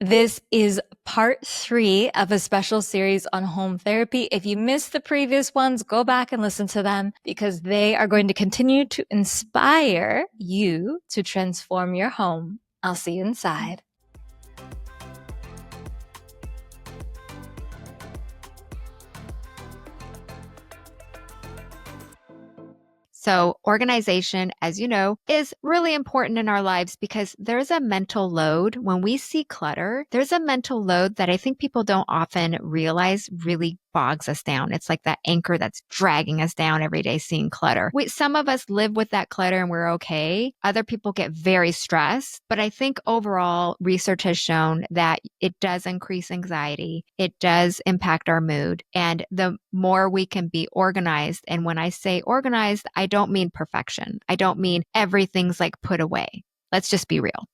This is part 3 of a special series on home therapy. If you missed the previous ones, go back and listen to them because they are going to continue to inspire you to transform your home. I'll see you inside. So organization, as you know, is really important in our lives because there's a mental load. When we see clutter, there's a mental load that I think people don't often realize really bogs us down. It's like that anchor that's dragging us down every day seeing clutter. Some of us live with that clutter and we're okay. Other people get very stressed. But I think overall research has shown that it does increase anxiety. It does impact our mood. And the more we can be organized, and when I say organized, I don't mean perfection. I don't mean everything's like put away. Let's just be real,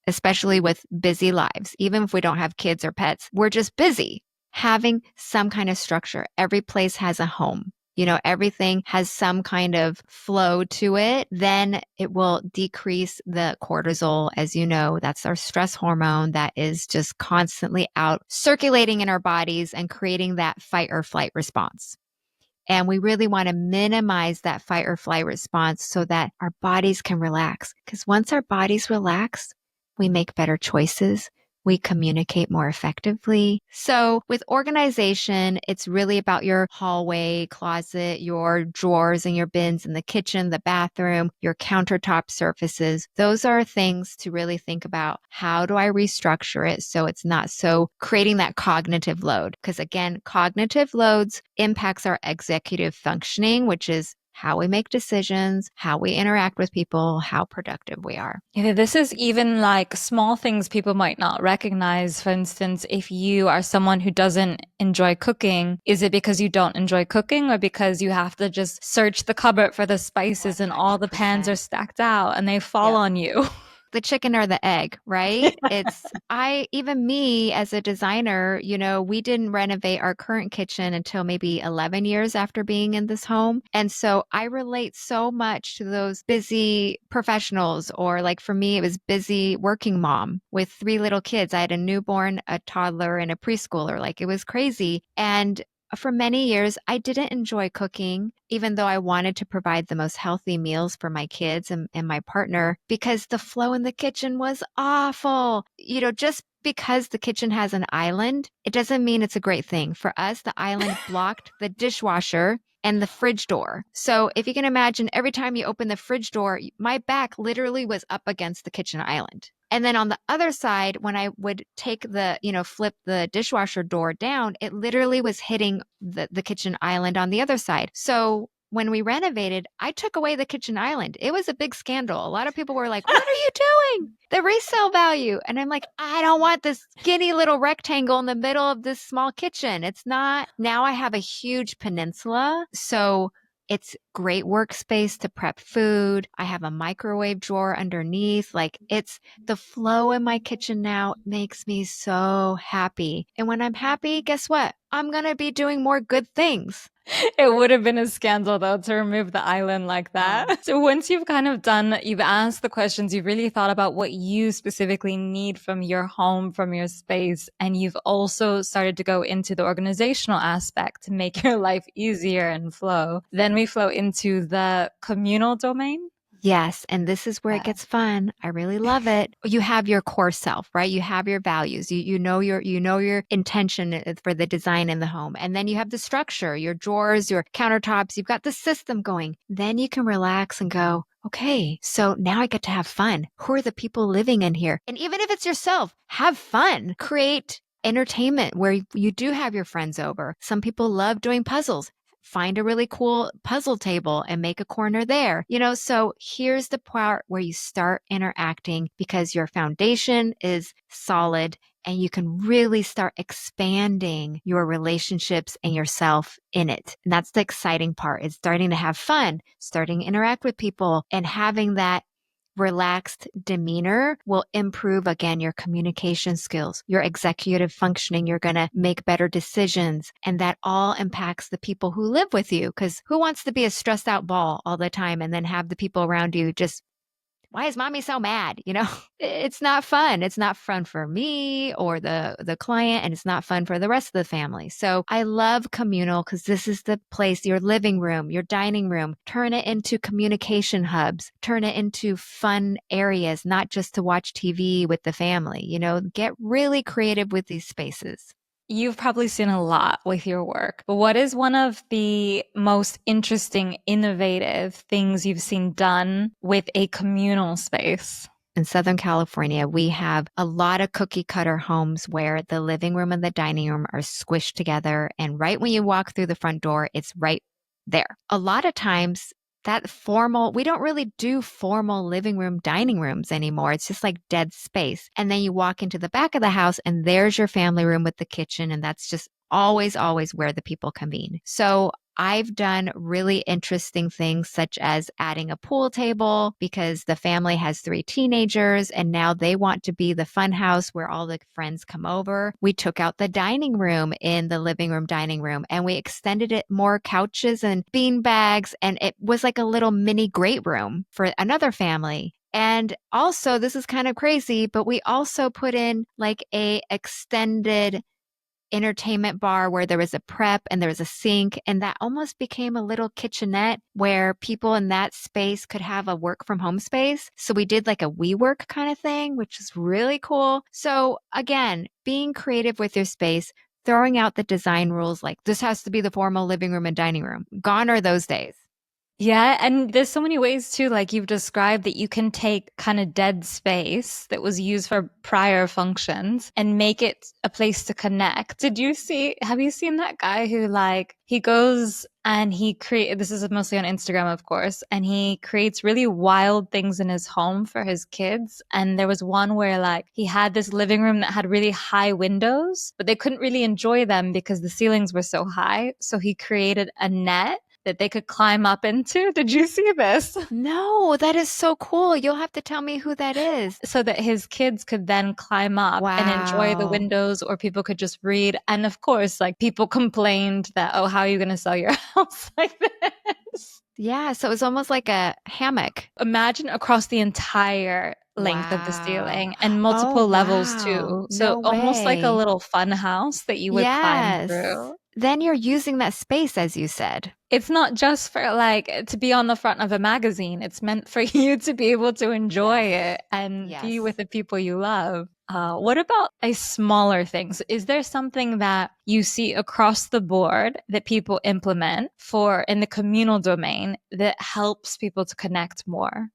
especially with busy lives. Even if we don't have kids or pets, we're just busy. Having some kind of structure. Every place has a home. You know, everything has some kind of flow to it. Then it will decrease the cortisol. As you know, that's our stress hormone that is just constantly out circulating in our bodies and creating that fight or flight response. And we really want to minimize that fight or flight response so that our bodies can relax. Because once our bodies relax, we make better choices. We communicate more effectively. So with organization, it's really about your hallway, closet, your drawers and your bins in the kitchen, the bathroom, your countertop surfaces. Those are things to really think about. How do I restructure it so it's not so creating that cognitive load? Because again, cognitive loads impacts our executive functioning, which is how we make decisions, how we interact with people, how productive we are. Yeah, this is even like small things people might not recognize. For instance, if you are someone who doesn't enjoy cooking, is it because you don't enjoy cooking or because you have to just search the cupboard for the spices 100%. And all the pans are stacked out and they fall on you? The chicken or the egg, right? Even me as a designer, you know, we didn't renovate our current kitchen until maybe 11 years after being in this home. And so I relate so much to those busy professionals, or like for me, it was busy working mom with 3 little kids. I had a newborn, a toddler, and a preschooler. Like it was crazy. And for many years, I didn't enjoy cooking, even though I wanted to provide the most healthy meals for my kids and my partner, because the flow in the kitchen was awful. You know, just because the kitchen has an island, it doesn't mean it's a great thing. For us, the island blocked the dishwasher and the fridge door. So if you can imagine, every time you open the fridge door, my back literally was up against the kitchen island. And then on the other side, when I would take flip the dishwasher door down, it literally was hitting the kitchen island on the other side. So when we renovated, I took away the kitchen island. It was a big scandal. A lot of people were like, what are you doing? The resale value. And I'm like, I don't want this skinny little rectangle in the middle of this small kitchen. It's not. Now I have a huge peninsula. So it's great workspace to prep food. I have a microwave drawer underneath. Like it's the flow in my kitchen now makes me so happy. And when I'm happy, guess what? I'm going to be doing more good things. It would have been a scandal though to remove the island like that. So once you've you've asked the questions, you've really thought about what you specifically need from your home, from your space, and you've also started to go into the organizational aspect to make your life easier and flow. Then we flow into the communal domain. Yes. And this is where it gets fun. I really love it. You have your core self, right? You have your values. You know your intention for the design in the home. And then you have the structure, your drawers, your countertops. You've got the system going. Then you can relax and go, okay, so now I get to have fun. Who are the people living in here? And even if it's yourself, have fun. Create entertainment where you do have your friends over. Some people love doing puzzles. Find a really cool puzzle table and make a corner there. You know, so here's the part where you start interacting because your foundation is solid and you can really start expanding your relationships and yourself in it. And that's the exciting part, is starting to have fun, starting to interact with people, and having that relaxed demeanor will improve, again, your communication skills, your executive functioning. You're going to make better decisions. And that all impacts the people who live with you. Because who wants to be a stressed out ball all the time and then have the people around you just why is mommy so mad? It's not fun. It's not fun for me or the client, and it's not fun for the rest of the family. So I love communal because this is the place, your living room, your dining room, turn it into communication hubs, turn it into fun areas, not just to watch TV with the family, get really creative with these spaces. You've probably seen a lot with your work, but what is one of the most interesting, innovative things you've seen done with a communal space? In Southern California, we have a lot of cookie cutter homes where the living room and the dining room are squished together. And right when you walk through the front door, it's right there. A lot of times, we don't really do formal living room, dining rooms anymore. It's just like dead space. And then you walk into the back of the house and there's your family room with the kitchen. And that's just always, always where the people convene. So I've done really interesting things such as adding a pool table because the family has 3 teenagers and now they want to be the fun house where all the friends come over. We took out the dining room in the living room, dining room, and we extended it more couches and bean bags. And it was like a little mini great room for another family. And also, this is kind of crazy, but we also put in like a extended entertainment bar where there was a prep and there was a sink, and that almost became a little kitchenette where people in that space could have a work from home space. So we did like a WeWork kind of thing, which is really cool. So again, being creative with your space, throwing out the design rules like this has to be the formal living room and dining room. Gone are those days. Yeah, and there's so many ways too, like you've described, that you can take kind of dead space that was used for prior functions and make it a place to connect. Have you seen that guy who he goes and this is mostly on Instagram, of course, and he creates really wild things in his home for his kids. And there was one where he had this living room that had really high windows, but they couldn't really enjoy them because the ceilings were so high. So he created a net that they could climb up into. Did you see this? No, that is so cool. You'll have to tell me who that is. So that his kids could then climb up and enjoy the windows, or people could just read. And of course, people complained that, oh, how are you going to sell your house like this? Yeah, so it was almost like a hammock. Imagine across the entire length of the ceiling and multiple levels too. So almost like a little fun house that you would climb through. Then you're using that space, as you said. It's not just for to be on the front of a magazine. It's meant for you to be able to enjoy it and be with the people you love. What about a smaller things? Is there something that you see across the board that people implement in the communal domain that helps people to connect more?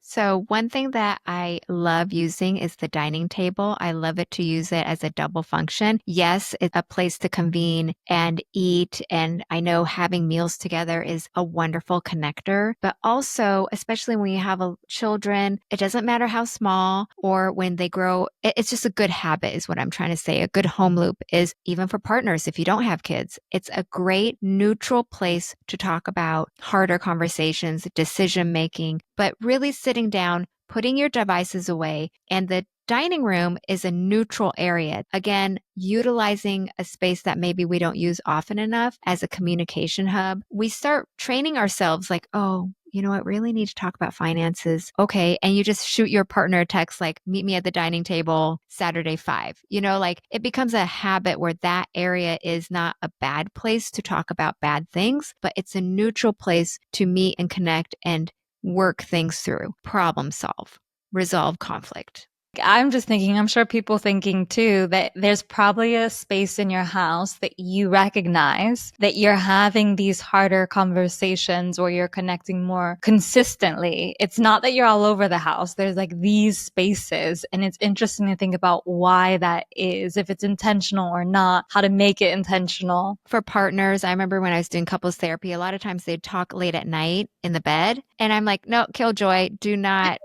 So one thing that I love using is the dining table. I love it to use it as a double function. Yes, it's a place to convene and eat. And I know having meals together is a wonderful connector, but also, especially when you have children, it doesn't matter how small or when they grow, it's just a good habit is what I'm trying to say. A good home loop is even for partners. If you don't have kids, it's a great neutral place to talk about harder conversations, decision making, but really sitting down, putting your devices away, and the dining room is a neutral area. Again, utilizing a space that maybe we don't use often enough as a communication hub. We start training ourselves oh, you know what, really need to talk about finances. Okay. And you just shoot your partner a text meet me at the dining table Saturday 5. It becomes a habit where that area is not a bad place to talk about bad things, but it's a neutral place to meet and connect and work things through, problem solve, resolve conflict. I'm just thinking, I'm sure people thinking too, that there's probably a space in your house that you recognize that you're having these harder conversations or you're connecting more consistently. It's not that you're all over the house. There's these spaces, and it's interesting to think about why that is, if it's intentional or not, how to make it intentional. For partners, I remember when I was doing couples therapy, a lot of times they'd talk late at night in the bed. And I'm like, no, killjoy, do not.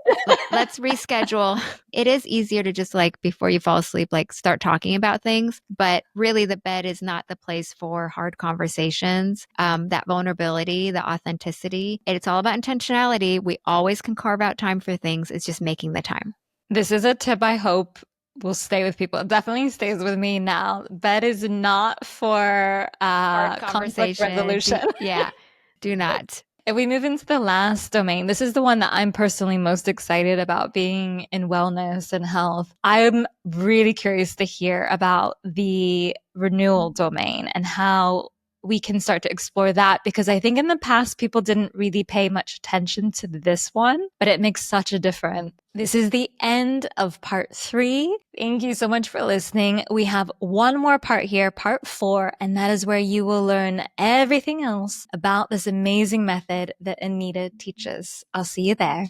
Let's reschedule. It is easier to just before you fall asleep, start talking about things. But really the bed is not the place for hard conversations. That vulnerability, the authenticity, it's all about intentionality. We always can carve out time for things. It's just making the time. This is a tip I hope will stay with people. It definitely stays with me now. Bed is not for hard conflict resolution. Do not. If we move into the last domain, this is the one that I'm personally most excited about, being in wellness and health. I'm really curious to hear about the renewal domain and how we can start to explore that, because I think in the past people didn't really pay much attention to this one, but it makes such a difference. This is the end of part 3. Thank you so much for listening. We have one more part here, part 4, and that is where you will learn everything else about this amazing method that Anita teaches. I'll see you there.